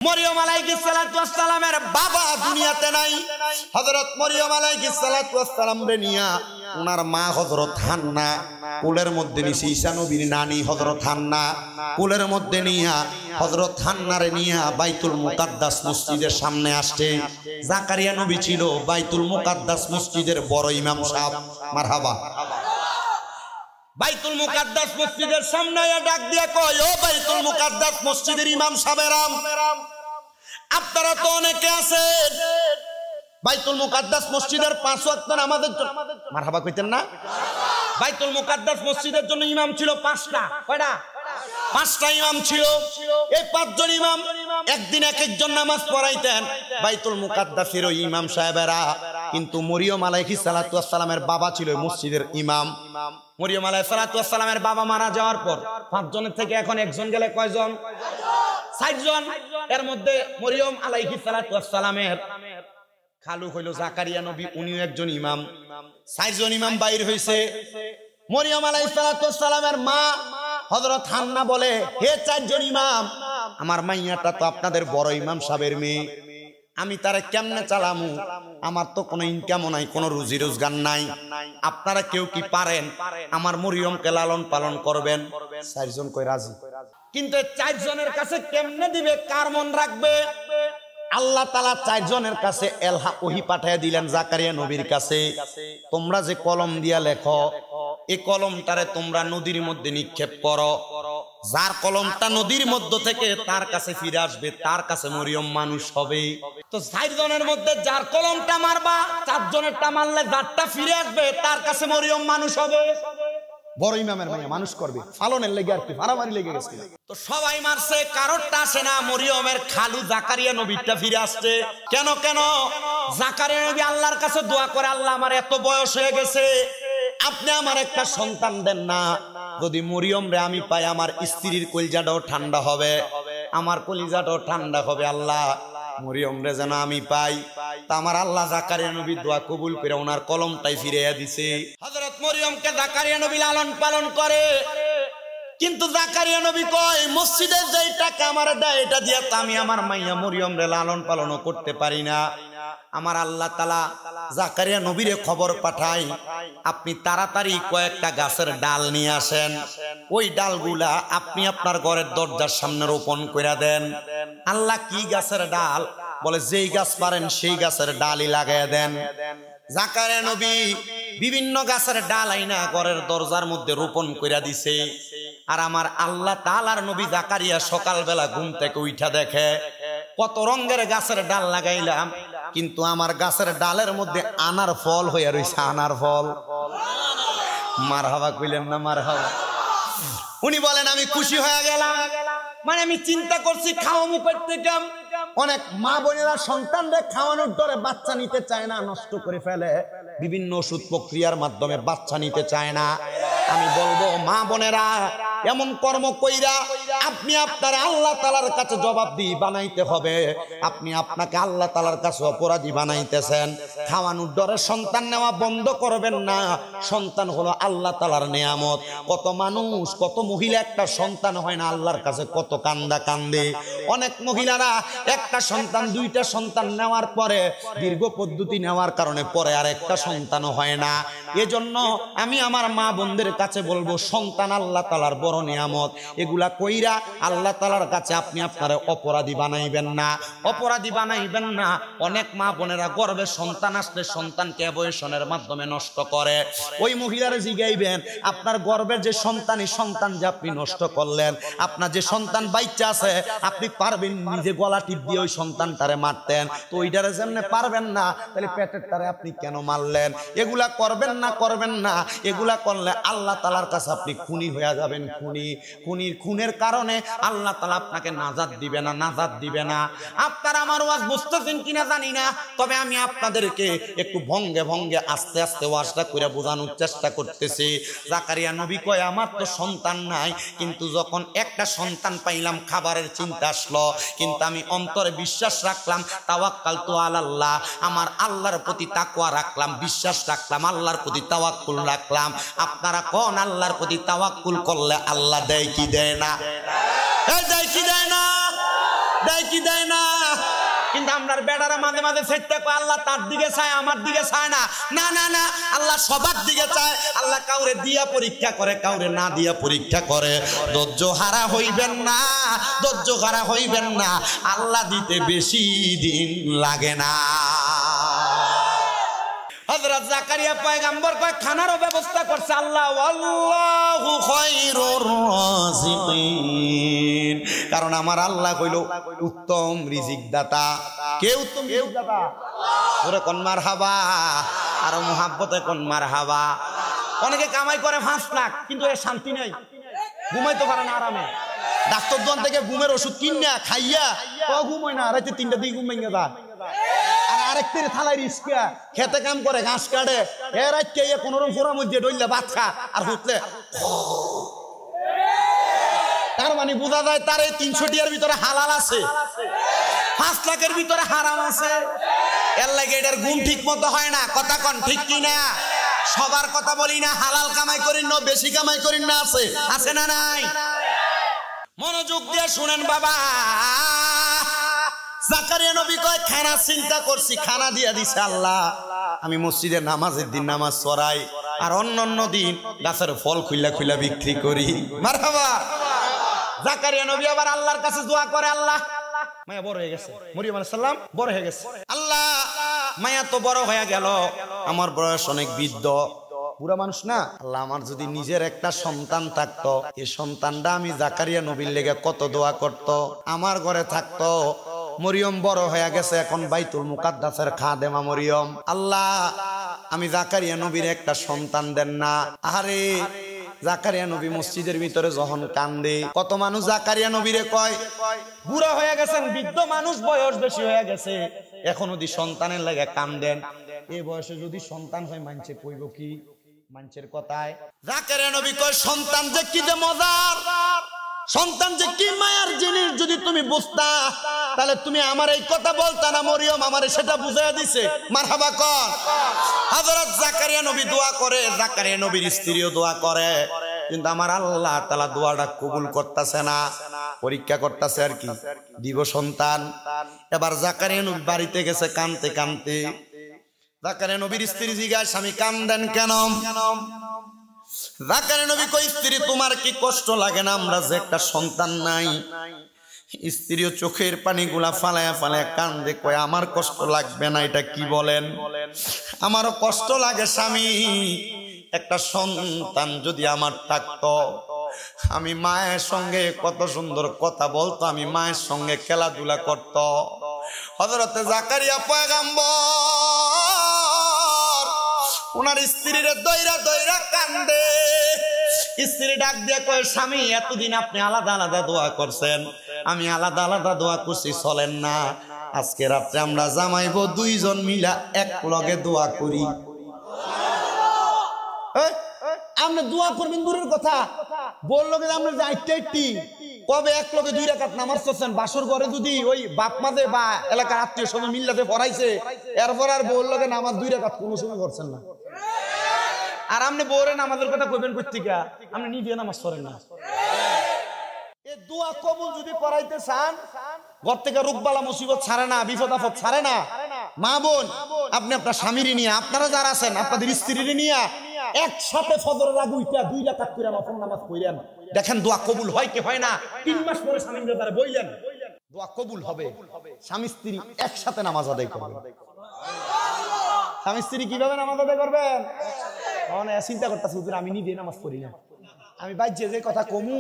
মরিয়ম আলাইহিস সালাতু ওয়াস সালামের বাবা দুনিয়াতে নাই। হযরত মরিয়ম আলাইহিস সালাতু ওয়াস সালাম রে নিয়া ওনার মা হযরত হান্না কোলের মধ্যে নিছে, ঈসা নবীর নানি হযরত হান্না কোলের মধ্যে নিয়া হযরত হান্নারে নিয়া বাইতুল মুকাদ্দাস মসজিদের সামনে আসছে। জাকারিয়া নবী ছিল বাইতুল মুকাদ্দাস মসজিদের বড় ইমাম সাহেব। মারহাবা। বাইতুল মুকাদ্দাস মসজিদের সামনে ডাক দিয়ে কয়, ও বাইতুল মুকাদ্দাস মসজিদের ইমাম সাহেবেরাম, আপনারা তো অনেকে আছেন বাইতুল মুকাদ্দাস মসজিদের 5 ওয়াক্ত নামাজের জন্য, মারহাবা কইতেন না? বাইতুল মুকাদ্দাস মসজিদের জন্য ইমাম ছিল 5টা। কয়টা? 5টা ইমাম ছিল। এই 5 জন ইমাম একদিন এক একজন নামাজ পড়াইতেন বাইতুল মুকাদ্দাসের ওই ইমাম সাহেবেরা। কিন্তু মরিয়ম আলাইহিস সালাতু ওয়াস সালামের বাবা ছিল মসজিদের ইমাম। মরিয়ম আলাইহিস সালাতু ওয়াস সালামের বাবা মারা যাওয়ার পর 5 জনের থেকে এখন একজন গেলে কয়জন? 4 জন। এর মধ্যে মরিয়ম আলাইহিস সালাতু ওয়াস সালামের খালু হইল জাকারিয়া নবী, উনিও একজন ইমাম। 4 জন ইমাম বাইর হইছে। মরিয়ম আলাইহিস সালাতু ওয়াস সালামের মা হযরত হান্না বলে, হে 4 জন ইমাম, আমার মাইয়াটা তো আপনাদের বড় ইমাম সাহেবের মেয়ে, আমি তারে কেমনে চালামু? আমার তো কোনো ইনকামও নাই, কোনো রুজি রোজগার নাই। আপনারা কেউ কি পারেন আমার মরিয়মকে লালন পালন করবেন? 4 জন কই রাজি। কিন্তু 4 জনের কাছে কেমনে দিবে? কার মন রাখবে? আল্লাহ তাআলা 4 জনের কাছে এলহা ওহী পাঠিয়ে দিলেন জাকারিয়া নবীর কাছে, তোমরা যে কলম দিয়া লেখো এই কলমটারে তোমরা নদীর মধ্যে নিক্ষেপ করো। যার কলমটা নদীর মধ্য থেকে তার কাছে ফিরে আসবে, তার কাছে মরিয়ম মানুষ হবে। তো 4 জনের মধ্যে যার কলমটা মারবা, 4 জনেরটা মারলে যারটা ফিরে আসবে তার কাছে মরিয়ম মানুষ হবে। বড় ইমামের মাইয়া মানুষ করবে, ফালনের লেগে আর কি ফারামারি লেগে গেছে। তো সবাই মারছে, কারোরটা আসে না। মরিয়মের খালু জাকারিয়া নবীরটা ফিরে আসছে। কেন? জাকারিয়া নবী আল্লাহর কাছে দোয়া করে, আল্লাহ আমার এত বয়স হয়ে গেছে, আপনি আমার একটা সন্তান দেন না। যদি মরিয়ম রে আমি পাই, আমার স্ত্রীর কলিজাটাও ঠান্ডা হবে, আমার কলিজাটাও ঠান্ডা হবে। আল্লাহ মরিয়ম রে যেন আমি পাই। তা আমার আল্লাহ জাকারিয়া নবীর দোয়া কবুল করে ওনার কলমটাই ফিরাইয়া দিছে। হযরত মরিয়মকে জাকারিয়া নবী লালন পালন করে। কিন্তু জাকারিয়া নবী কয়, মসজিদের যে টাকা আমার দেয় এটা দিয়ে তো আমি আমার মাইয়া মরিয়ম রে লালন পালনও করতে পারি না। আমার আল্লাহ তাআলা জাকারিয়া নবীরে খবর পাঠায়, আপনি তাড়াতাড়ি কয়েকটা গাছের ডাল নিয়ে আসেন, ওই ডালগুলা আপনি আপনার ঘরের দরজার সামনে রোপণ করে দেন। আল্লাহ কি গাছের ডাল? বলে যেই গাছ পারেন সেই গাছের ডালই লাগাইয়া দেন। জাকারিয়া নবী বিভিন্ন গাছের ডাল আইনা ঘরের দরজার মধ্যে রোপণ করে দিছে। আর আমার আল্লাহ তাআলার নবী জাকারিয়া সকালবেলা ঘুম থেকে উঠা দেখে কত রঙের গাছের ডাল লাগাইলাম, কিন্তু আমার গাছের ডালের মধ্যে আনার ফল হইয়া রইছে। আনার ফল। মারহাবা কইলেন না? মারহাবা। উনি বলেন, আমি খুশি হয়ে গেলাম। মানে আমি চিন্তা করছি খাওয়ামু করতে কাম। অনেক মা বোনেরা সন্তানদের খাওয়ানোর ডরে বাচ্চা নিতে চায় না, নষ্ট করে ফেলে, বিভিন্ন ওষুধ প্রক্রিয়ার মাধ্যমে বাচ্চা নিতে চায় না। আমি বলবো মা বোনেরা, এমন কর্ম কইরা আপনি আপনার আল্লাহ তাআলার কাছে জবাবদিহি বানাইতে হবে। আপনি আপনাকে আল্লাহ তাআলার কাছে অপরাধী বানাইতেছেন। খাওয়ানোর ডরে সন্তান নেওয়া বন্ধ করবেন না। সন্তান হলো আল্লাহ তাআলার নিয়ামত। কত মানুষ, কত মহিলা একটা সন্তান হয় না, আল্লাহর কাছে কত কান্দা কান্দে। অনেক মহিলারা একটা সন্তান, 2টা সন্তান নেওয়ার পরে দীর্ঘ পদ্ধতি নেওয়ার কারণে পরে আর একটা সন্তানও হয় না। এজন্য আমি আমার মা বোনদের কাছে বলবো, সন্তান আল্লাহ তাআলার বড় নিয়ামত। এগুলা কইরা আল্লাহ তাআলার কাছে আপনি আপনারা অপরাধী বানাইবেন না, অপরাধী বানাইবেন না। অনেক মা বোনেরা গর্ভে সন্তান আসলে সন্তানকে অ্যাবর্শনের মাধ্যমে নষ্ট করে। ওই মহিলারা জিগাইবেন, আপনার গর্ভের যে সন্তান, এই সন্তান যে আপনি নষ্ট করলেন, আপনার যে সন্তান বাচ্চা আছে, আপনি পারবেন নিজে গলা টিপ দিয়ে ওই সন্তানটারে মারতেন, তো ওইটারে যেমনে পারবেন না, তাহলে পেটের টারে আপনি কেন মারলেন? এগুলা করবেন না, করবেন না। এগুলা করলে আল্লাহ তাআলার কাছে আপনি খুনি হয়ে যাবেন। খুনের কারণে আল্লাহ তাআলা আপনাকে নাজাত দিবে না, নাজাত দিবে না। আপনারা আমার ওয়াজ বুঝতেছেন কিনা জানি না, তবে আমি আপনাদেরকে একটু ভঙ্গে ভঙ্গে আস্তে আস্তে ওয়াজটা করে বোঝানোর চেষ্টা করতেছি। জাকারিয়া নবী কয়, আমার তো সন্তান নাই, কিন্তু যখন একটা সন্তান পাইলাম খাবারের চিন্তা আসলো, কিন্তু আমি অন্তরে বিশ্বাস রাখলাম, তাওয়াক্কালতু আলাল্লাহ, আমার আল্লাহর প্রতি তাকওয়া রাখলাম, বিশ্বাস রাখলাম, আল্লাহর প্রতি তাওয়াক্কুল রাখলাম। আপনারা কোন আল্লাহর প্রতি তাওয়াক্কুল করলে আল্লাহ দেয় কি দেয় না? দেয় কি দেয় না? দেয় কি দেয় না? কিন্তু আমরার বেড়ারা মাঝে মাঝে সেটা কয় আল্লাহ তার দিকে চায়, আমার দিকে চায় না। না না না, আল্লাহ সবার দিকে চায়। আল্লাহ কাউরে দিয়া পরীক্ষা করে, কাউরে না দিয়া পরীক্ষা করে। ধৈর্য হারা হইবেন না, ধৈর্য হারা হইবেন না। আল্লাহ দিতে বেশি দিন লাগে না। হযরত জাকারিয়া পয়গম্বর কয় খানারও ব্যবস্থা করছে আল্লাহ। আল্লাহু খায়রুর রাযিকিন, কারণ আমার আল্লাহ কইল উত্তম রিজিক দাতা। কে উত্তম রিজিক দাতা? ওরে কোন মারহাবা, আর মুহাব্বতে কোন মারহাবা। অনেকে কামাই করে 5 লাখ, কিন্তু এর শান্তি নাই, ঘুমাইতে পারে না আরামে। ডাক্তার দোকান থেকে ঘুমের ওষুধ কিনা খাইয়া ও ঘুমায় না, রাতে 3টা দিকে ঘুম ভেঙে যায়। আর আরেকটির থালায় রিস্কা খেতে কাম করে, ঘাস কাটে, এর রাতকে কোনোরকম ফোরা মধ্যে ডইলে ভাত খা আর হুতলে। তার মানে বোঝা যায় তার এই 300 টিয়ার ভিতরে হালাল আছে, 5 লাখের ভিতরে হারাম আছে। এর লাগে এটার গুণ ঠিক মতো হয় না। কথা কন ঠিক কিনা? সবার কথা বলি না, হালাল কামাই করিন না, বেশি কামাই করিন না, আছে আছে না নাই? মনোযোগ দিয়ে শুনেন বাবা। জাকারিয়া নবী কয় খানা চিন্তা করছি, খানা দিয়া দিছে আল্লাহ। আমি মসজিদে নামাজের দিন নামাজ পড়াই, আর অন্য দিন গাছের ফল খুইলা খুইলা বিক্রি করি। মারহাবা। জাকারিয়া নবী আবার আল্লাহর কাছে দোয়া করে, আল্লাহ মায়া বড় হয়ে গেছে, মরিয়ম আলাইহিস সালাম বড় হয়ে গেছে। আল্লাহ মায়া তো বড় হয়ে গেল, আমার বয়স অনেক বৃদ্ধ, বুড়া মানুষ না। আল্লাহ আমার যদি নিজের একটা সন্তান থাকতো, এই সন্তানটা আমি জাকারিয়া নবীর লেগে কত দোয়া করত, আমার ঘরে থাকতো। মরিয়ম বড় হয়ে গেছে, এখন বাইতুল মুকাদ্দাসের খাদেমা মরিয়ম। আল্লাহ আমি জাকারিয়া নবীর একটা সন্তান দেন না। আরে জাকারিয়া নবী মসজিদের ভিতরে যখন কান্দে, কত মানুষ জাকারিয়া নবীরে কয় বুড়া হয়ে গেছেন, বৃদ্ধ মানুষ, বয়স বেশি হয়ে গেছে, এখন যদি সন্তানের লাগে কান্দেন। এই বয়সে যদি সন্তান হয় মানছে কইব কি? মানুষের কথায় জাকারিয়া নবী কয় সন্তান যে কি যে মজার, সন্তান যে কি মায়ার জিনিস, যদি তুমি বুঝতা তাহলে তুমি আমার এই কথা বলতা না। মরিয়ম আমারে সেটা বুঝাইয়া দিছে। মারহাবা কর। হযরত জাকারিয়া নবী দোয়া করে, জাকারিয়া নবীর স্ত্রীও দোয়া করে, কিন্তু আমার আল্লাহ তাআলা দোয়াটা কবুল করতেছে না, পরীক্ষা করতেছে আর কি, দিব সন্তান। এবার জাকারিয়া নবী বাড়িতে গেছে কানতে কানতে। জাকারিয়া নবীর স্ত্রী জিজ্ঞাসা, স্বামী কান্দেন কেন? জাকারিয়া নবী কই, স্ত্রী তোমার কি কষ্ট লাগে না আমরা যে একটা সন্তান নাই? স্ত্রীও চোখের পানিগুলা ফালায়া ফালায়া কান্দে, কয় আমার কষ্ট লাগবে না, এটা কি বলেন? আমারও কষ্ট লাগে স্বামী, একটা সন্তান যদি আমার থাকতো, আমি মায়ের সঙ্গে কত সুন্দর কথা বলতো, আমি মায়ের সঙ্গে খেলাধুলা করত। হযরতে জাকারিয়া পয়গম্বর ওনার স্ত্রীর দইরা দইরা কান্দে। স্ত্রী ডাক দিয়ে কয়, স্বামী এতদিন আপনি আলাদা আলাদা দোয়া করছেন, আমি আলাদা আলাদা দোয়া করছি, চলেন না আজকে রাত্রে আমরা জামাইবো দুইজন মিলা এক লগে দোয়া করি। আপনি দোয়া করবেন দূরের কথা, বললো যে আমরা যাইতে কবে এক লগে 2 রাকাত নামাজ পড়ছেন, বাসর ঘরে যদি ওই বাপ মাঝে বা এলাকার আত্মীয় স্বজন মিল্লাতে পড়াইছে, এরপর আর বললো যে নামাজ 2 রাকাত কোনো সময় করছেন না। আর আপনি বউরে নামাজের কথা কইবেন কইতিকা, আপনি নিজে নামাজ পড়েন না। এই দোয়া কবুল যদি করাইতে চান, ঘর থেকে রোগবালা মুসিবত ছাড়ে না, বিপদ আপদ ছাড়ে না। মা বোন, আপনি আপনার স্বামীর নিয়ে, আপনারা যারা আছেন আপনাদের স্ত্রীর নিয়ে একসাথে ফজরের আগে উঠা 2 রাকাত করে নফল নামাজ পড়েন, দেখেন দোয়া কবুল হয় কি হয় না। 3 মাস পরে স্বামীর ব্যাপারে বইলেন, দোয়া কবুল হবে। স্বামী স্ত্রী একসাথে নামাজ আদায় করবেন। স্বামী স্ত্রী কিভাবে নামাজ আদায় করবেন? চিন্তা করতেছি আমি নিজে নামাজ পড়ি না, আমি বাইরে যে কথা কমু,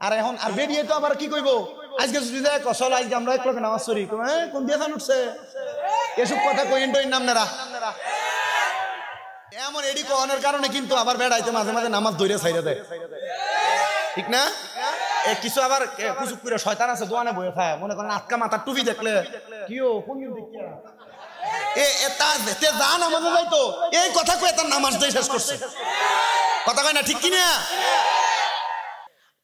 আর এখন আর বেরিয়ে তো আবার কি কইব, আজকে যদি দেখ চলো আজকে আমরা এক লগে নামাজ পড়ি, কোন দিয়ে উঠছে, এসব কথা কইন টইন আপনারা। এমন এডি কোনের কারণে কিন্তু আবার বেড়াইতে মাঝে মাঝে নামাজ ধরে ছাইড়া দেয়, ঠিক না? কিছু আবার কুচুক করে শয়তান আছে দোয়ানে বয়ে খায়, মনে করেন আটকা মাথার টুপি দেখলে কিও কোন দিন দেখিয়া নামাজে যাইতো, এই কথা কয়ে তার নামাজ দিয়ে শেষ করছে। কথা কয় না, ঠিক কিনা?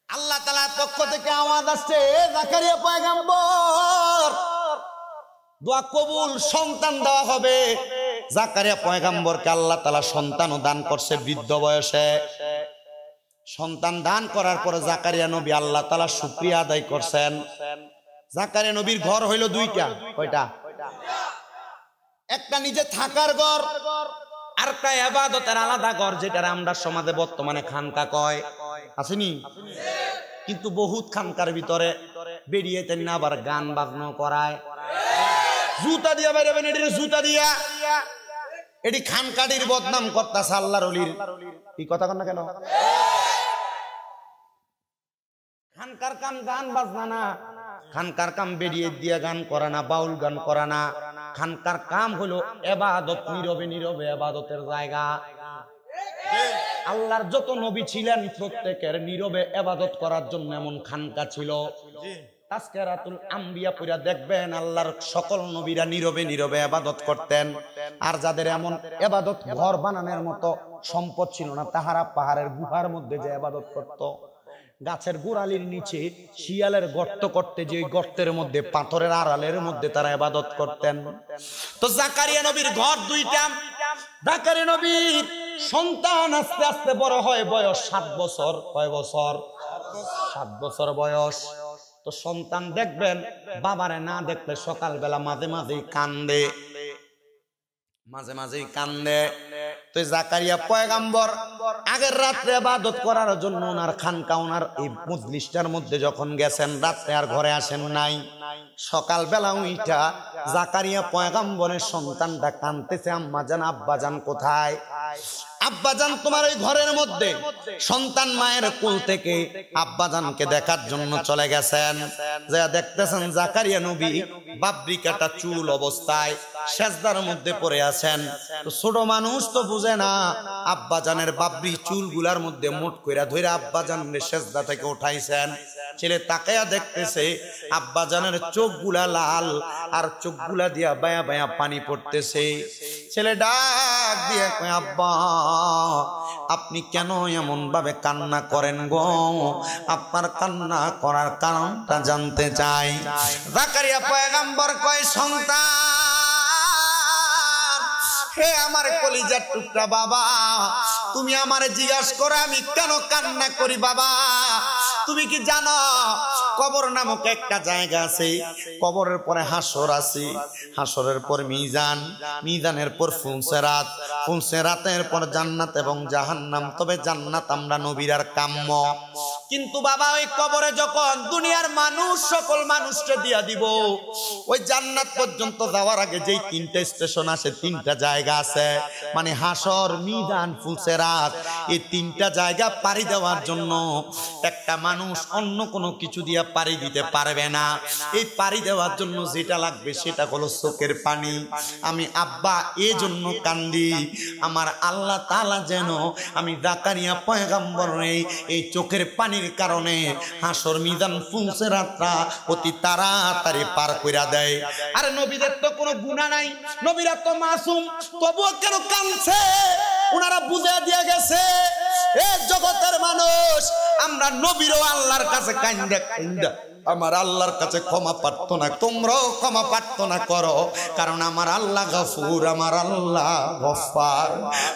আল্লাহ তাআলার পক্ষ থেকে আওয়াজ আসছে, জাকারিয়া পয়গম্বর দোয়া কবুল, সন্তান দেওয়া হবে। জাকারিয়া পয়গম্বরকে আল্লাহ তাআলা সন্তানও দান করছে বৃদ্ধ বয়সে। সন্তান দান করার পরে জাকারিয়া নবী আল্লাহ তাআলা শুকরিয়া আদায় করছেন। জাকারিয়া নবীর ঘর হইল দুইটা। কয়টা? একটা নিজে থাকার ঘর, আর একটা ইবাদতের আলাদা ঘর, যেটা আমরা সমাজে বর্তমানে খানকা কয়। আসেনি? কিন্তু বহুত খানকার ভিতরে বেরিয়ে তেন না আবার গান বাজনা করায়, জুতা দিয়া বেরোবেন, এটি জুতা দিয়া, এটি খানকাটির বদনাম করতাছে আল্লাহর ওলির। এই কথা কন না কেন? খানকার কাম গান বাজনা না, খানকার কাম বেরিয়ে দিয়া গান করা না, বাউল গান করা না। খানকার কাম হলো ইবাদত, নীরবে নীরবে ইবাদতের জায়গা। আল্লাহর যত নবী ছিলেন প্রত্যেকের নীরবে ইবাদত করার জন্য এমন খানকা ছিল। তাজকিরাতুল আম্বিয়া পড়া দেখবেন আল্লাহর সকল নবীরা নীরবে নীরবে ইবাদত করতেন। আর যাদের এমন ইবাদত ঘর বানানোর মতো সম্পদ ছিল না, তাহারা পাহাড়ের গুহার মধ্যে যে ইবাদত করত, গাছের গোড়ালির নিচে শিয়ালের গর্ত করতে, যে গর্তের মধ্যে পাথরের আড়ালের মধ্যে তারা ইবাদত করতেন। তো জাকারিয়া নবীর ঘর দুইটা। জাকারিয়া নবীর সন্তান আস্তে আস্তে বড় হয়, বয়স 7 বছর। কয় বছর? 7 বছর বয়স। তো সন্তান দেখবেন বাবারে না দেখলে সকালবেলা মাঝে মাঝেই কান্দে, মাঝে মাঝেই কান্দে। তো জাকারিয়া পয়গাম্বর আগের রাত্রে ইবাদত করার জন্য ওনার খানকা, ওনার এই মজলিসটার মধ্যে যখন গেছেন, রাত্রে আর ঘরে আসেন নাই। সকালবেলা উইটা জাকারিয়া পয়গাম্বরের সন্তানটা কাঁদতেছে, আম্মাজান আব্বাজান কোথায়? আব্বাজান তোমার ওই ঘরের মধ্যে। সন্তান মায়ের কোল থেকে আব্বাজানকে দেখার জন্য চলে গেছেন। যা দেখতেছেন জাকারিয়া নবী বাবরি কাটা চুল অবস্থায় সেজদার মধ্যে পড়ে আছেন। তো ছোট মানুষ তো বুঝে না, আব্বাজানের বাবরি চুলগুলার মধ্যে মুঠ কইরা ধরে আব্বাজানের সেজদা থেকে উঠাইছেন। ছেলে তাকায়া দেখতেছে আব্বাজানের চোখগুলা লাল, আর চোখগুলা দিয়া বায়া বায়া পানি পড়তেছে। ছেলে ডাক দিয়ে কয়, আব্বা আপনি কেন এমন ভাবে কান্না করেন গো? আপনার কান্না করার কারণটা জানতে চাই। জাকারিয়া পয়গম্বর কয়, সন্তান হে আমার কলিজার টুকরা বাবা, তুমি আমারে জিজ্ঞাসা করো আমি কেন কান্না করি বাবা? তুমি কি জানো কবর নামক একটা জায়গা আছে, কবরের পরে হাসর আছে, হাসরের পর মিজান, মিজানের পর ফুলসেরাত, ফুলসেরাতের পর জান্নাত এবং জাহান্নাম। তবে জান্নাত আমরা নবীরার কাম্য। কিন্তু বাবা ওই কবরে যখন দুনিয়ার মানুষ সকল মানুষকে দিয়া দিব, ওই জান্নাত পর্যন্ত যাওয়ার আগে যেই 3টা স্টেশন আছে, 3টা জায়গা আছে, মানে হাসর, মিজান, ফুলসেরাত, এই 3টা জায়গা পাড়ি দেওয়ার জন্য একটা মানুষ অন্য কোনো কিছু দিয়া পাড়ি দিতে পারবে না। এই পাড়ি দেওয়ার জন্য যেটা লাগবে সেটা হলো চোখের পানি। আমি আব্বা এই জন্য কান্দি, আমার আল্লাহ তাআলা যেন আমি জাকারিয়া পয়গম্বরের এই চোখের পানির কারণে হাসর, মিজান, ফুলসেরাতটা অতি তাড়াতাড়ি পার কইরা দেয়। আর নবীদের তো কোনো গুনাহ নাই, নবীরা তো মাসুম, তবুও কেন কাঁদছে? ওনারা বুঝে দিয়ে গেছে এ জগতের মানুষ, আমরা নবীরও আল্লাহর কাছে কান্দা কান্দা আমার আল্লাহর কাছে ক্ষমা প্রার্থনা, তোমরাও ক্ষমা প্রার্থনা করো, কারণ আমার আল্লাহ গফুর, আমার আল্লাহ গফফার,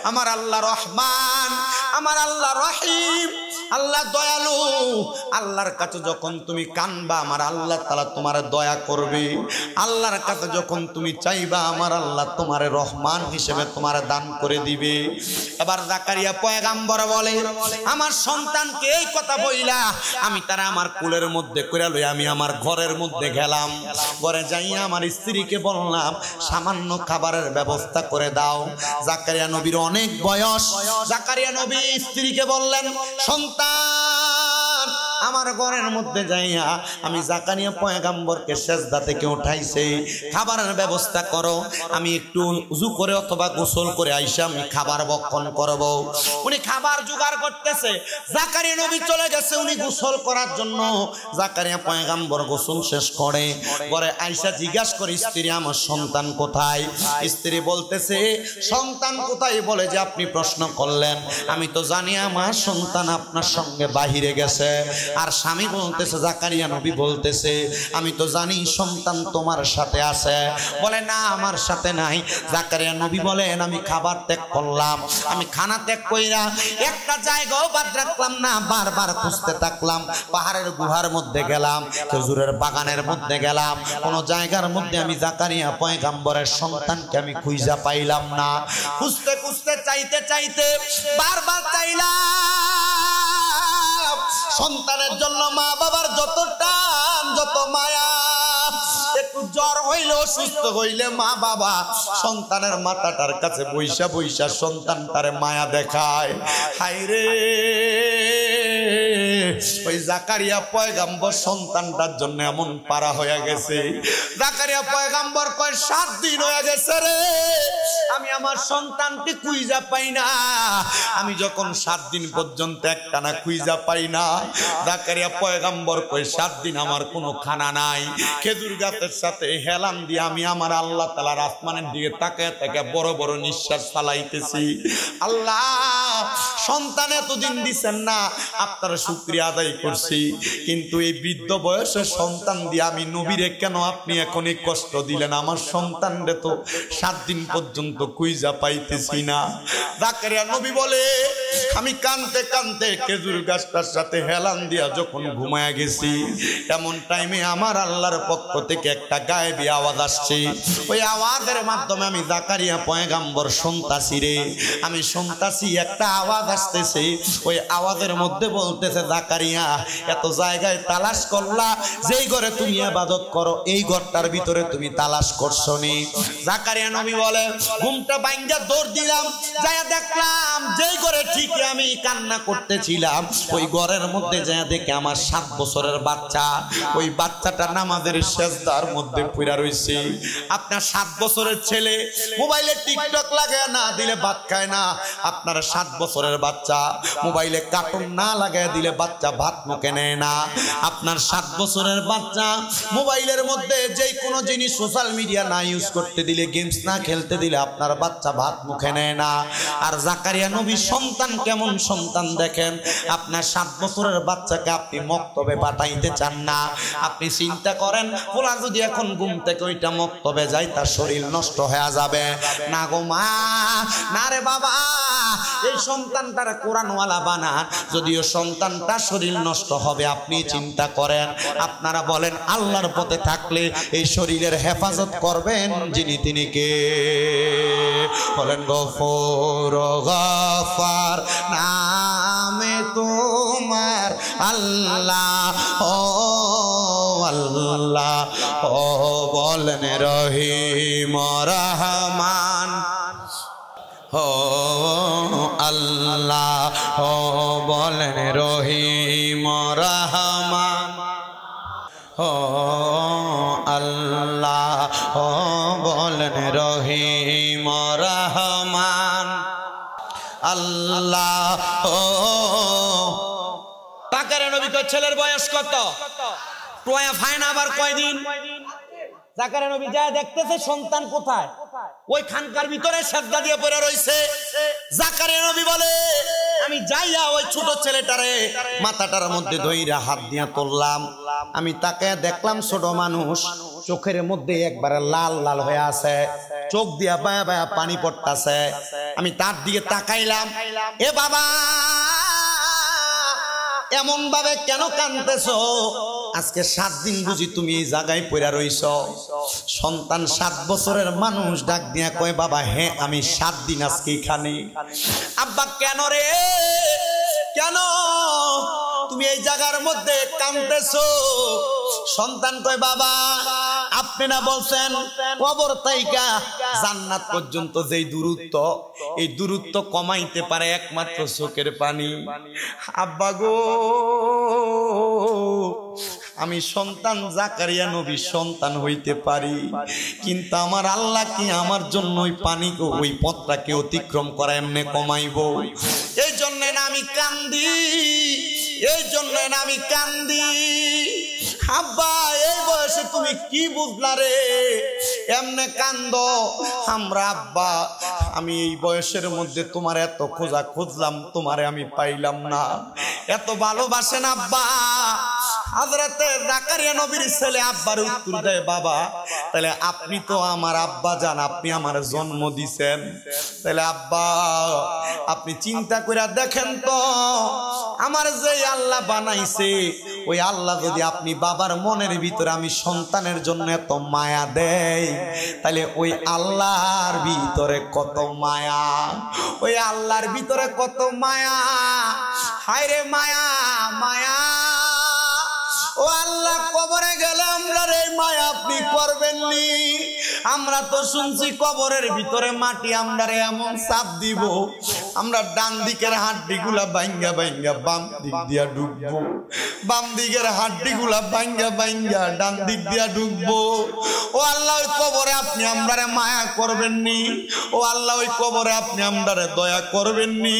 আমার আল্লাহ রহমান, আমার আল্লাহ রহিম, আল্লাহ দয়ালু। আল্লাহর কাছে যখন তুমি কানবা আমার আল্লাহ তাআলা তোমার দয়া করবে। আল্লাহর কাছে যখন তুমি চাইবা আমার আল্লাহ তোমার রহমান হিসেবে তোমার দান করে দিবে। এবার জাকারিয়া পয়গম্বর বলে, আমার সন্তানকে এই কথা বইলা আমি তারা আমার কোলের মধ্যে কইরা লই আমি আমার ঘরের মধ্যে গেলাম। ঘরে যাইয়া আমার স্ত্রীকে বললাম সামান্য খাবারের ব্যবস্থা করে দাও। জাকারিয়া নবীর অনেক বয়স। জাকারিয়া নবী স্ত্রীকে বললেন, সন্তান আমার ঘরের মধ্যে যাইয়া আমি জাকারিয়া পয়গম্বরকে সেজদা থেকে উঠাইছে, খাবারের ব্যবস্থা করো, আমি একটু উযু করে অথবা গোসল করে আইসা আমি খাবার ভক্ষণ করব। উনি খাবার জোগাড় করতেছে, জাকারিয়া নবী চলে গেছে উনি গোসল করার জন্য। জাকারিয়া পয়গম্বর গোসল শেষ করে ঘরে আইসা জিজ্ঞাসা করে, স্ত্রী আমার সন্তান কোথায়? স্ত্রী বলতেছে, সন্তান কোথায়? বলে যে আপনি প্রশ্ন করলেন, আমি তো জানি আমার সন্তান আপনার সঙ্গে বাহিরে গেছে। আর স্বামী বলতেছে, জাকারিয়া নবী বলতেছে, আমি তো জানি সন্তান তোমার সাথে আছে। বলে না, আমার সাথে নাই। জাকারিয়া নবী বলেন, আমি খাবার ত্যাগ করলাম, আমি খানা ত্যাগ কইরা একটা জায়গাও বাদ রাখলাম না, বারবার খুঁজতে থাকলাম। পাহাড়ের গুহার মধ্যে গেলাম, খেজুরের বাগানের মধ্যে গেলাম, কোন জায়গার মধ্যে আমি জাকারিয়া পয়গাম্বরের সন্তানকে আমি খুঁজা পাইলাম না। খুঁজতে খুঁজতে চাইতে চাইতে বারবার চাইলাম। সন্তানের জন্য মা বাবার যত টান, যত মায়া, একটু জ্বর হইলে, অসুস্থ হইলে মা বাবা সন্তানের মাথাটার কাছে বইসা বইসা সন্তানটারে মায়া দেখায়। হায়রে, ওই জাকারিয়া পয়গাম্বর সন্তানটার জন্য এমন পারা হয়ে গেছে। জাকারিয়া পয়গাম্বর কয়, 7 দিন হয়ে গেছে রে, আমি আমার সন্তানকে খুঁজা পাই না। আমি যখন 7 দিন পর্যন্ত একটানা খুঁজা পাই না, জাকারিয়া পয়গাম্বর কয়, 7 দিন আমার কোনো খানা নাই। খেজুর গাছের সাথে হেলান দিয়ে আমি আমার আল্লাহ তাআলার আসমানের দিকে তাকায় তাকায় বড় বড় নিঃশ্বাস ফালাইতেছি। আল্লাহ, সন্তান এতদিন দিচ্ছেন না, আপনারা শুকরিয়া আদায় করছি, কিন্তু এই বৃদ্ধ বয়সে সন্তান দিয়ে আমি নবীরে কেন আপনি এখন এই কষ্ট দিলেন? আমার সন্তানরে তো 7 দিন পর্যন্ত খুঁজা পাইতেছি না। জাকারিয়া নবী বলে, আমি কানতে কানতে খেজুর গাছটার সাথে হেলান দিয়া যখন ঘুমায়া গেছি, এমন টাইমে আমার আল্লাহর পক্ষ থেকে একটা গায়েবী আওয়াজ আসছে। ওই আওয়াজের মাধ্যমে আমি জাকারিয়া পয়গাম্বর শুনতাছি রে, আমি শুনতাছি একটা আওয়াজ আসতেছে। ওই আওয়াজের মধ্যে বলতেছে, জাকারিয়া, এত জায়গায় তালাশ করলা, যেই ঘরে তুমি ইবাদত করো এই ঘরটার ভিতরে তুমি তালাশ করছো নি? জাকারিয়া নবী বলে, ঘুমটা ভাঙ্গা দৌড় দিলাম, যায়া দেখলাম যেই ঘরে ঠিকই আমি কান্না করতেছিলাম, ওই ঘরের মধ্যে যায়া দেখে আমার 7 বছরের বাচ্চা, ওই বাচ্চাটা নামাজের সেজদার মধ্যে পড়ে রইছে। আপনার 7 বছরের ছেলে মোবাইলে টিকটক লাগায় না দিলে ভাত খায় না। আপনার 7 বছরের বাচ্চা মোবাইলে কার্টুন না লাগায় দিলে বাচ্চা ভাত মুখে নেয় না। আপনার 7 বছরের বাচ্চা মোবাইলের মধ্যে যেই কোনো জিনিস সোশ্যাল মিডিয়া না ইউজ করতে দিলে, গেমস না খেলতে দিলে আপনার বাচ্চা ভাত মুখে নেয় না। আর জাকারিয়া নবী সন্তান কেমন সন্তান দেখেন, আপনার 7 বছরের বাচ্চাকে আপনি মক্তবে পাঠাইতে চান না। আপনি চিন্তা করেন, ওরা যদি এখন ঘুম থেকে ওইটা মক্তবে যায়, তার শরীর নষ্ট হয়ে যাবে না গো মা, না রে বাবা, এই সন্তানটার কোরআনওয়ালা বানান, যদিও সন্তানটা শরীর নষ্ট হবে। আপনি চিন্তা করেন, আপনারা বলেন আল্লাহর পথে থাকলে এই শরীরের হেফাজত করবেন যিনি, তিনি কে? বলেন গফুর গফার নামে তোমার আল্লাহ, ও আল্লাহ, ও বলেন রহিম রহমান, ও আল্লাহ, ও বলেন রহিম রহমান, ও আল্লাহ, ও বলেন রহিম রহমান, আল্লাহ। ও জাকারিয়া নবী কয়, ছেলের বয়স কত? টয়া ফাইনা আবার কয়দিন? জাকারিয়া নবী যায় দেখতেছে সন্তান কোথায়, ওই খানকার ভিতরে সেজদা দিয়ে পড়ে রইছে। জাকারিয়া নবী বলে, আমি যাইয়া ওই ছোট ছেলেটারে মাথাটার মধ্যে ধইরা হাত দিয়া তুললাম। আমি তাকে দেখলাম ছোট মানুষ, চোখের মধ্যে একবারে লাল লাল হয়ে আছে, চোখ দিয়া বায়া বায়া পানি পড়তাছে। আমি তার দিকে তাকাইলাম, এ বাবা, এমন ভাবে কেন কাঁদতেছো? আজকে 7 দিন বুঝি তুমি এই জায়গায় পড়ে রইছো? সন্তান 7 বছরের মানুষ ডাক দিয়া কয়, বাবা হ্যাঁ আমি 7 দিন আজকে এখানে। আব্বা কেন রে, কেন তুমি এই জায়গার মধ্যে কাঁদতেছো? সন্তান কয়, বাবা আপনি না বলছেন কবর তাইকা জান্নাত পর্যন্ত যেই দূরত্ব, এই দূরত্ব কমাইতে পারে একমাত্র চোখের পানি। আব্বা গো, আমি সন্তান জাকারিয়া নবী সন্তান হইতে পারি, কিন্তু আমার আল্লাহ কি আমার জন্য ওই পানিকে, ওই পথটাকে অতিক্রম করা এমনি কমাইব? এই জন্য না আমি কান্দি, এই জন্য না আমি কান্দি। আব্বা এই বয়সে তুমি কি বুঝলা রে, এমনে কান্দ। আমরা আব্বা আমি এই বয়সের মধ্যে তোমার এত খোঁজা খুঁজলাম, তোমারে আমি পাইলাম না। এত ভালোবাসেন আব্বা। হযরতে জাকারিয়া নবীর ছেলে আব্বার উত্তর দেয়, বাবা তাহলে আপনি তো আমার আব্বা জান, আপনি আমার জন্ম দিছেন, তাহলে আব্বা আপনি চিন্তা করে দেখেন তো, আমার যে আল্লাহ বানাইছে ওই আল্লাহ যদি আপনি বাবার মনের ভিতরে আমি সন্তানের জন্য এত মায়া দেয়, তাহলে ওই আল্লাহর ভিতরে কত মায়া, ওই আল্লাহর ভিতরে কত মায়া। হায় রে মায়া মায়া। ও আল্লাহ, কবরে গেলে আমরা রে মায়া আপনি করবেন নি। আমরা তো শুনছি কবরের ভিতরে মাটি আমরা রে এমন চাপ দিব, আমরা ডান দিকের হাড্ডিগুলা ভাঙ্গা ভাঙ্গা বাম দিক দিয়া ঢুকবো, বাম দিকের হাড্ডিগুলা ভাঙ্গা ভাঙ্গা ডান দিক দিয়া ঢুকবো। ও আল্লাহ, ওই কবরে আপনি আমরা রে মায়া করবেন নি। ও আল্লাহ, ওই কবরে আপনি আমরা রে দয়া করবেন নি।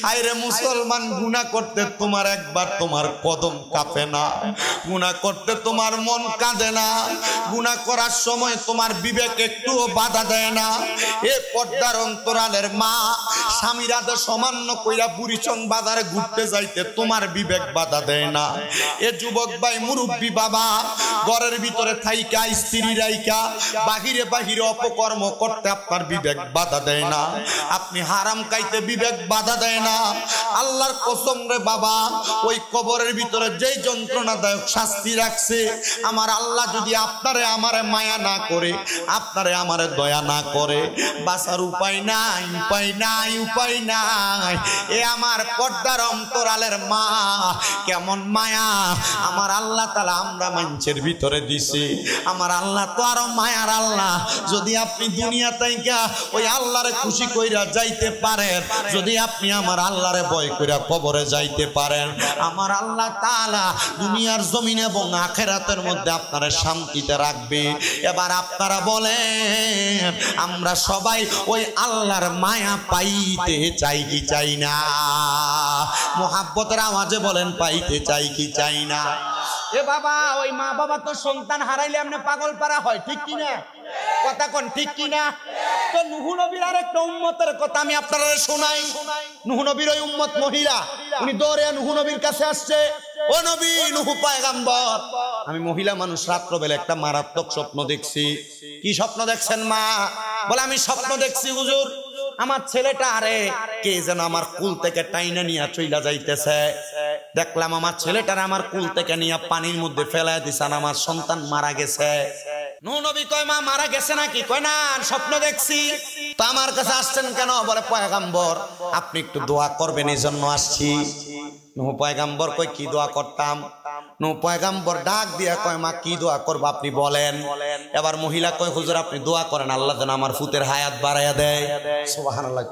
হায় রে মুসলমান, গুনাহ করতে তোমার একবার তোমার কদম কাঁপে না, গুনাহ করতে তোমার মন কাঁদে না, গুনাহ করার সময় তোমার বিবেক একটুও বাধা দেয় না। এ পর্দার অন্তরালের মা, স্বামীরা সামান্য কইরা বুড়িচং বাজারে ঘুরতে যাইতে তোমার বিবেক বাধা দেয় না। এ যুবক ভাই মুরব্বী বাবা, ঘরের ভিতরে থাইকা স্ত্রী রাইকা বাহিরে বাহিরে অপকর্ম করতে আপনার বিবেক বাধা দেয় না, আপনি হারাম খাইতে বিবেক বাধা দেয় না। আল্লাহর কসম রে বাবা, ওই কবরের ভিতরে যেই যন্ত্রণাদায়ক শাস্তি রাখছে, আমার আল্লাহ যদি আপনারে আমারে মায়া না করে, আপনারে আমারে দয়া না করে, বাঁচার উপায় নাই, উপায় নাই, উপায় নাই। এ আমার পর্দার অন্তরালের মা, কেমন মায়া আমার আল্লাহ তাআলা আমরা মানুষের ভিতরে দিছে। আমার আল্লাহ তো আরো মায়ার আল্লাহ। যদি আপনি দুনিয়া থেকে ওই আল্লাহরে খুশি কইরা যাইতে পারেন, যদি আপনি আমার আল্লাহরে ভয় কইরা কবরে যাইতে পারেন, আমার আল্লাহ তাআলা দুনিয়ার জমিন এবং আখিরাতের মধ্যে আপনারা শান্তিতে রাখবে। এবার আপনারা বলেন, আমরা সবাই ওই আল্লাহর মায়া পাইতে চাই কি চাই না? মোহাব্বতের আওয়াজে বলেন, পাইতে চাই কি চাই না? এ বাবা, ওই মা বাবা তো সন্তান হারাইলে আপনি পাগল পারা হয়, ঠিক কি না? কথা কোন ঠিক কি না? তো নূহ নবীর আরেকটা উম্মতের কথা আমি আপনারা শোনাই। নূহ নবীর ওই উম্মত মহিলা, উনি দৌড়ে নূহ নবীর কাছে আসছে, ও নবী নূহ পয়গম্বর, আমি মহিলা মানুষ রাত্রবেলা একটা মারাত্মক স্বপ্ন দেখছি। কি স্বপ্ন দেখছেন মা? বলে আমি স্বপ্ন দেখছি হুজুর, আমার ছেলেটা আরে কে যেন আমার কুল থেকে টাইনা নিয়ে চইলা যাইতেছে। দেখলাম আমার ছেলেটার আমার কুল থেকে নিয়ে পানির মধ্যে ফেলায় দিছেন, আমার সন্তান মারা গেছে। নূহ নবী কয়, মা মারা গেছে নাকি? কয় না, স্বপ্ন দেখছি। তো আমার কাছে আসছেন কেন? বলে পয়গম্বর আপনি একটু দোয়া করবেন, এই জন্য আসছি। নূহ পয়গম্বর কয়, কি দোয়া করতাম? নূহ পয়গম্বর ডাক দিয়া কয়, মা কি দোয়া করবো আপনি বলেন। এবার মহিলা কয়, হুজুর আপনি দোয়া করেন আল্লাহ যেন আমার ফুতের হায়াত বাড়াইয়া দেয়। সুবহানাল্লাহ।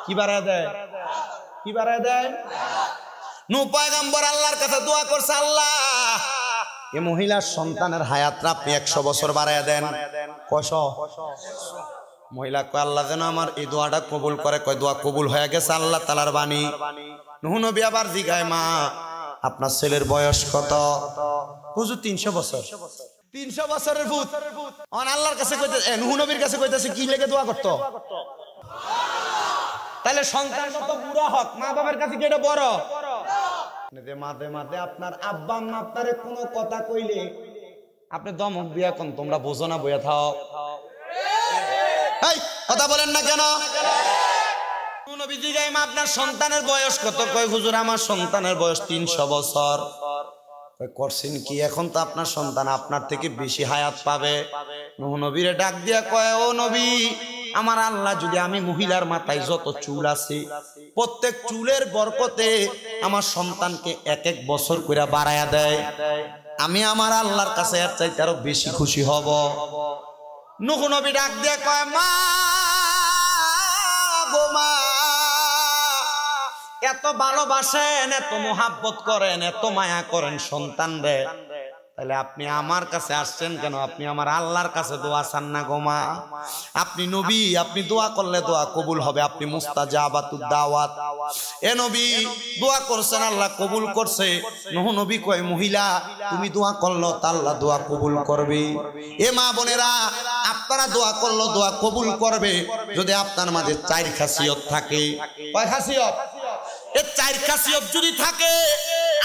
কি বাড়াইয়া দেয়? কি বাড়াইয়া দেয়? নূহ পয়গম্বর আল্লাহর কাছে দোয়া করছে, আল্লাহ এই মহিলার সন্তানের হায়াতটা আপনি 100 বছর বাড়াইয়া দেন। কয়শ? মহিলা কয়, আল্লাহ যেন আমার এই দোয়াটা কবুল করে। কয় দোয়া কবুল হয়ে গেছে, আল্লাহ তাআলার বাণী। নূহ নবী আবার জিগায়, মা আপনার ছেলের বয়স কত? হুজুর 300 বছর। 300 বছরের ভূত আল্লাহর কাছে কইতেছে, নূহ নবীর কাছে কইতেছে কি লেগে দোয়া করতো? তাহলে সন্তান কত বুড়া হক, মা বাবার কাছে কি এটা বড়? মাঝে মাঝে আপনার আব্বা আম্মা আপনারে কোনো কথা কইলে আপনি দমক দিয়া কোন তোমরা বোঝো না, বইয়া থাও। এই কথা বলেন না কেন? নবী জিগায়, মা আপনার সন্তানের বয়স কত? কয় হুজুর আমার সন্তানের বয়স 300 বছর। করছেন কি? এখন তো আপনার সন্তান আপনার থেকে বেশি হায়াত পাবে। নূহ নবীরে ডাক দিয়া কয়, ও নবী আমার আল্লাহ যদি আমি মহিলার মাথায় যত চুল আছে প্রত্যেক চুলের বরকতে আমার সন্তানকে 1 বছর করে বাড়ায়া দেয়, আমি আমার আল্লাহর কাছে এর চাইতে আরো বেশি খুশি হব। নূহ নবী ডাক দিয়া কয়, মা গো মা, এত ভালোবাসেন, এত মোহাব্বত করেন, এত মায়া করেন সন্তান রে, তাহলে আপনি আমার কাছে আসছেন কেন? আপনি আমার আল্লাহর কাছে দোয়া চান না গো মা? আপনি নবী, আপনি দোয়া করলে দোয়া কবুল হবে, আপনি মুস্তাজাবাতুদ দাওয়াত। এ নবী দোয়া করছেন, আল্লাহ কবুল করছে। নূহ নবী কয় মহিলা তুমি দোয়া করলো তা আল্লাহ দোয়া কবুল করবে। এ মা বোনেরা, আপনারা দোয়া করলো দোয়া কবুল করবে যদি আপনার মাঝে 4 খাসিয়ত থাকে। কয় খাসিয়ত? এই 4 খাসিয়ত যদি থাকে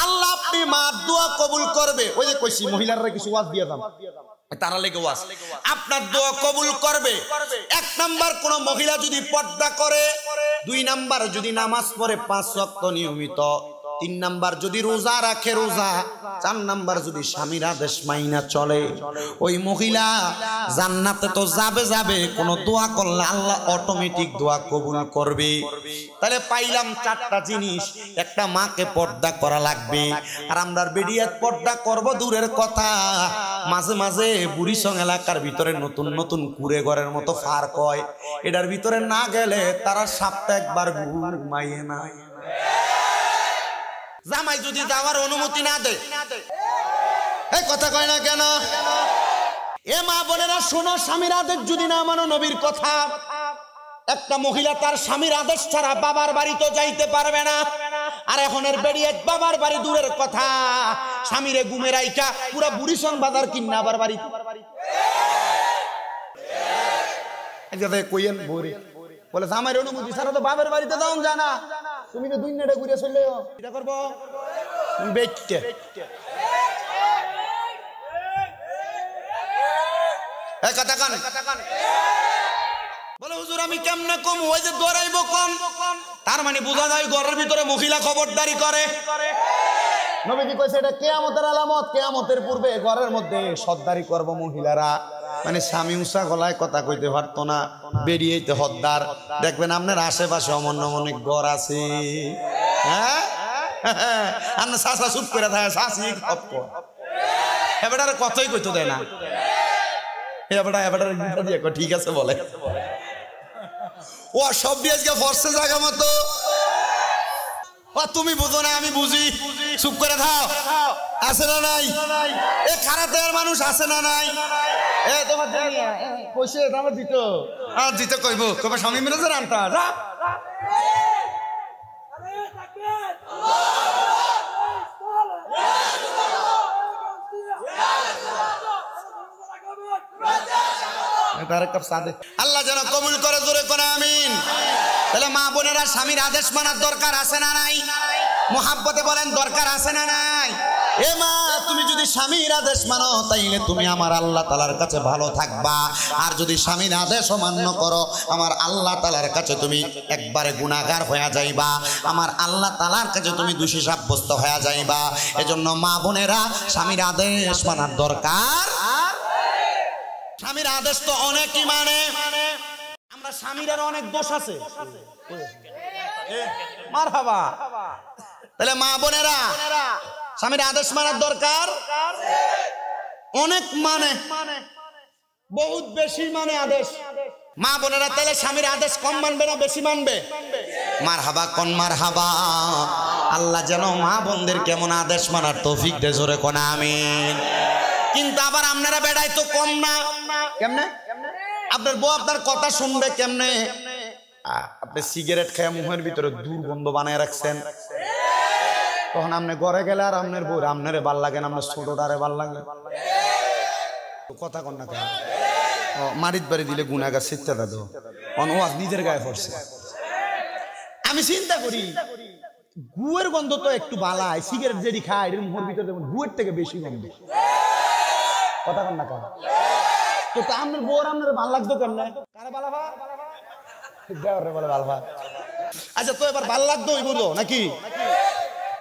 আল্লাহ আপনি মা দোয়া কবুল করবে। ওই যে কইছি মহিলারা কিছু ওয়াজ দিয়ে দাম, তারা লেগে ওয়াজ আপনার দোয়া কবুল করবে। 1 নাম্বার, কোন মহিলা যদি পর্দা করে, 2 নাম্বার যদি নামাজ পড়ে 5 ওয়াক্ত নিয়মিত, 3 নাম্বার যদি রোজা রাখে রোজা, 4 নাম্বার যদি স্বামীর আদেশ মাইনা চলে, ওই মহিলা জান্নাতে তো যাবে যাবে। কোন দোয়া করলে আল্লাহ অটোমেটিক দোয়া কবুল করবে। তাহলে পাইলাম 4টা জিনিস। একটা মাকে পর্দা করা লাগবে। আর আমরা বেডিয়াত পর্দা করব দূরের কথা, মাঝে মাঝে বুড়িসং এলাকার ভিতরে নতুন নতুন কুড়ে ঘরের মতো ফার্ক হয়, এটার ভিতরে না গেলে তারা সপ্তাহে একবার ঘুমাইয়ে না। জামাই যদি যাওয়ার অনুমতি না দেয়, এই কথা কয় না কেন? এ মা বোনেরা শোনো, স্বামীর আদেশ যদি না মানো, নবীর কথা, একটা মহিলা তার স্বামীর আদেশ ছাড়া বাবার বাড়ি তো যাইতে পারবে না। আর এখনের বেরিয়ে বাবার বাড়ি দূরের কথা, স্বামীরে ঘুমে রাইকা পুরা বুড়িসং বাজার কিনা আবার বাড়ি কইয়েন বলে জামাইয়ের অনুমতি ছাড়া তো বাবার বাড়িতে যাও জানা। তুমি তো 2 নেটে ঘুরে চলে এটা করবো বেটে। বলে হুজুর আমি কেমনে কম? ওই যে দৌড়াইব কম, তার মানে বোঝা যায় ঘরের ভিতরে মহিলা খবরদারি করে। নবীজি কইছে এটা কিয়ামতের আলামত, কিয়ামতের পূর্বে ঘরের মধ্যে সর্দারি করব মহিলারা। মানে স্বামী উষা গলায় কথা কইতে পারতো না, বেরিয়েইতে হদ্দার। দেখবেন আপনার আশেপাশে অমন্য অনেক ঘর আছে, হ্যাঁ আপনার শাসা চুপ করে থাকে, শাসি এবার কথাই কইতে দেয় না। ঠিক আছে বলে ও সব দিয়ে আজকে ফর্সে জায়গা মতো। তুমি বুঝো না আমি বুঝি, চুপ করে থাও। আছে না নাই? এ খারাপের মানুষ আছে না নাই? এ তোমার পয়সা আমার দিত আর দিতে কইব, তোমার স্বামী মিলে যে রান্তা যা। আল্লাহ যেন কবুল করে, জোরে করে আমিন। তাহলে মা বোনেরা স্বামীর আদেশ মানার দরকার আছে না নাই? মোহাব্বতে বলেন দরকার আছে না নাই? এ মা তুমি যদি স্বামীর আদেশ মানো তাইলে তুমি আমার আল্লাহ তাআলার কাছে ভালো থাকবা। আর যদি স্বামীর আদেশ অমান্য করো আমার আল্লাহ তাআলার কাছে তুমি একবারে গুনাহগার হয়ে যাইবা, আমার আল্লাহ তাআলার কাছে তুমি দোষী সাব্যস্ত হয়ে যাইবা। এজন্য মা বোনেরা স্বামীর আদেশ মানার দরকার। স্বামীর আদেশ তো অনেকই মানে, আমরা স্বামীর অনেক দোষ আছে। মারহাবা। তাহলে মা বোনেরা স্বামীর আদেশ মানার দরকার অনেক, মানে বহুত বেশি মানে আদেশ। মা বোনেরা তাহলে স্বামীর আদেশ কম মানবে না বেশি মানবে? মারহাবা কোন মারহাবা। আল্লাহ যেন মা বোনদের কেমন আদেশ মানার তৌফিক দে, জোরে কোন আমিন। কিন্তু আবার আপনারা বেড়াই তো কম না। কেমনে? আপনার বউ আপনার কথা শুনবে কেমনে? আপনি সিগারেট খেয়ে মুখের ভিতরে দুর্গন্ধ বানায় রাখছেন, তখন আপনি ঘরে গেলে আর আপনার বউ আপনারে ভাল লাগে না, আপনার ছোটটারে ভাল লাগে। কথা কন না কেন? মারিত বাড়ি দিলে গুনাগার শিখতে দাদু ওয়াজ নিজের গায়ে পড়ছে। আমি চিন্তা করি গুয়ের গন্ধ তো একটু বালায়, সিগারেট যেটি খায় এর মুখের ভিতরে গুয়ের থেকে বেশি গন্ধ। কথা কন না কেন? তো আপনার বউর আপনার ভাল লাগতো কেমনে? কারে ভালো ভা দেওয়ারে বলে ভাল ভা। আচ্ছা তো এবার ভাল লাগতো ওই বলো নাকি?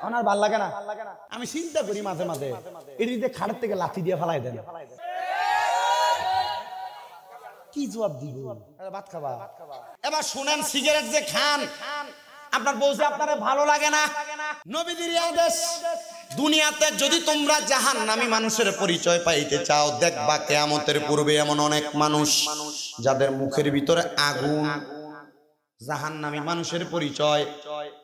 আমার ভাল লাগে না। আমি চিন্তা করি মাঝে মাঝে এটি দিয়ে খাটের থেকে লাঠি দিয়ে ফালাই দেন, কি জবাব দিব? ভাত খাবা। এবার শুনেন সিগারেট যে খান আপনার বউ যে আপনার ভালো লাগে না, নবীজির আদেশ দুনিয়াতে যদি তোমরা জাহান্নামী মানুষের পরিচয় পাইতে চাও, দেখবা কিয়ামতের পূর্বে এমন অনেক মানুষ যাদের মুখের ভিতরে আগুন, জাহান্নামী মানুষের পরিচয়,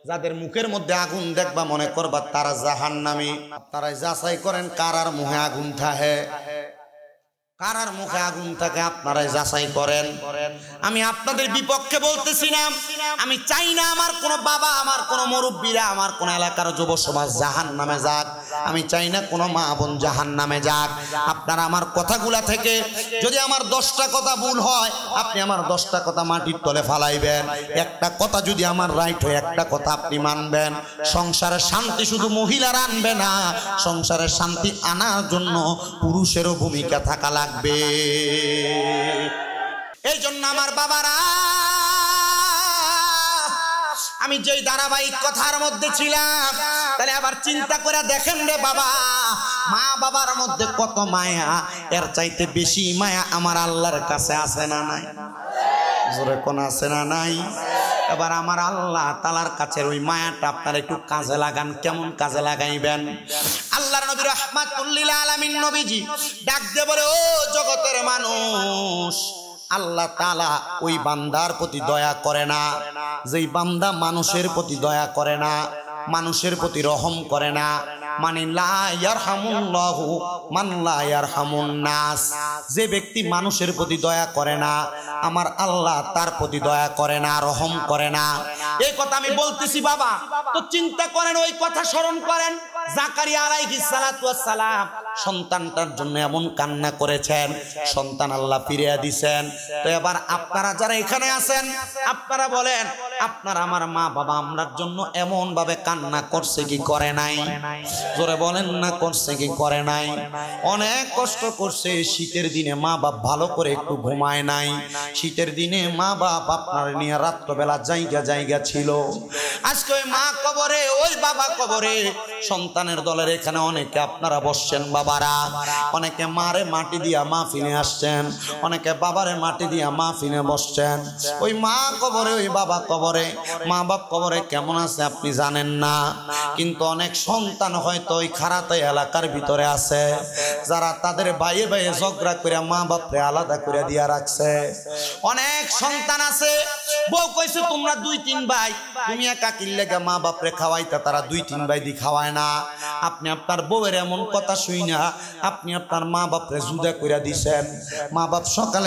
যাদের মুখের মধ্যে আগুন দেখবা মনে করবা তারা জাহান্নামী। আপনারা যাচাই করেন কারার মুখে আগুন থাকে, কারার মুখে আগুন থাকে আপনারাই যাচাই করেন। আমি আপনাদের বিপক্ষে বলতেছি না, আমি চাই না আমার কোন বাবা, আমার কোন মুরব্বীরা, আমার কোন এলাকার যুব সমাজ জাহান্নামে যাক। আমি চাই না কোন মা বোন জাহান্নামে যাক। আপনারা আমার কথাগুলা থেকে যদি আমার 10টা কথা ভুল হয়, আপনি আমার 10টা কথা মাটির তলে ফালাইবেন। একটা কথা যদি আমার রাইট হয়, একটা কথা আপনি মানবেন। সংসারের শান্তি শুধু মহিলারা আনবে না, সংসারের শান্তি আনার জন্য পুরুষেরও ভূমিকা থাকা লাগবে। এই জন্য আমার বাবারা, আমি যেই ধারাবাহিক কথার মধ্যে ছিলাম, তাহলে আবার চিন্তা করে দেখেন রে বাবা, মা বাবার মধ্যে কত মায়া, এর চাইতে বেশি মায়া আমার আল্লাহর কাছে আছে না নাই? জোরে কোন আছে না নাই? এবার আমার আল্লাহ তাআলার কাছে ওই মায়াটা আপনারা একটু কাজে লাগান। কেমন কাজে লাগাইবেন? আল্লাহর নবী রাহমাতুল লিল আলামিন নবীজি ডাক দিয়ে বলে, ও জগতের মানুষ, আল্লাহ তাআলা ওই বান্দার প্রতি দয়া করে না যেই বান্দা মানুষের প্রতি দয়া করে না, মানুষের প্রতি রহম করে না। মানে লা ইয়ারহামুল্লাহু মান লা ইয়ারহামুন নাস। যে ব্যক্তি মানুষের প্রতি দয়া করে না, আমার আল্লাহ তার প্রতি দয়া করে না, রহম করে না। এই কথা আমি বলতেছি বাবা, তো চিন্তা করেন, ওই কথা স্মরণ করেন। জাকারিয়া আলাইহিস সালাতু ওয়াস সালাম সন্তানটার জন্য এমন কান্না করেছেন, সন্তান আল্লাহ ফিরিয়ে দিয়েছেন। তো এবার আপনারা যারা এখানে আছেন, আপনারা বলেন, আপনার আমার মা বাবা আমরার জন্য এমন ভাবে কান্না করছে কি করে নাই? জোরে বলেন না, করছে কি করে নাই? অনেক কষ্ট করছে। শীতের দিনে মা বাপ ভালো করে একটু ঘুমায় নাই। শীতের দিনে মা বাপ আপনার নিয়ে রাত্রবেলা জায়গা ছিল। আজকে ওই মা কবরে, ওই বাবা কবরে, সন্তানের দলের এখানে অনেকে আপনারা বসছেন বাবারা, অনেকে মারে মাটি দিয়া মাহফিলে আসছেন, অনেকে বাবারে মাটি দিয়া মাহফিলে বসছেন। ওই মা কবরে, ওই বাবা কবরে, মা বাপ কবরে কেমন আছে আপনি জানেন না। কিন্তু অনেক সন্তান হয়তো ওই খারাতাই এলাকার ভিতরে আছে, যারা তাদের বাইয়ে বাইয়ে ঝগড়া করে মা বাপরে আলাদা করে দিয়া রাখছে। অনেক সন্তান আছে, বউ কইছে তোমরা 2-3 ভাই, তুমি একা কিনলে মা বাপরে খাওয়াইতা, তারা 2-3 ভাই দি খাওয়ায় না। আপনি আপনার বউয়ের এমন কথা শুই না, আপনি আপনার মা বাপরে জুদা কইরা দিছেন। মা বাপ সকালে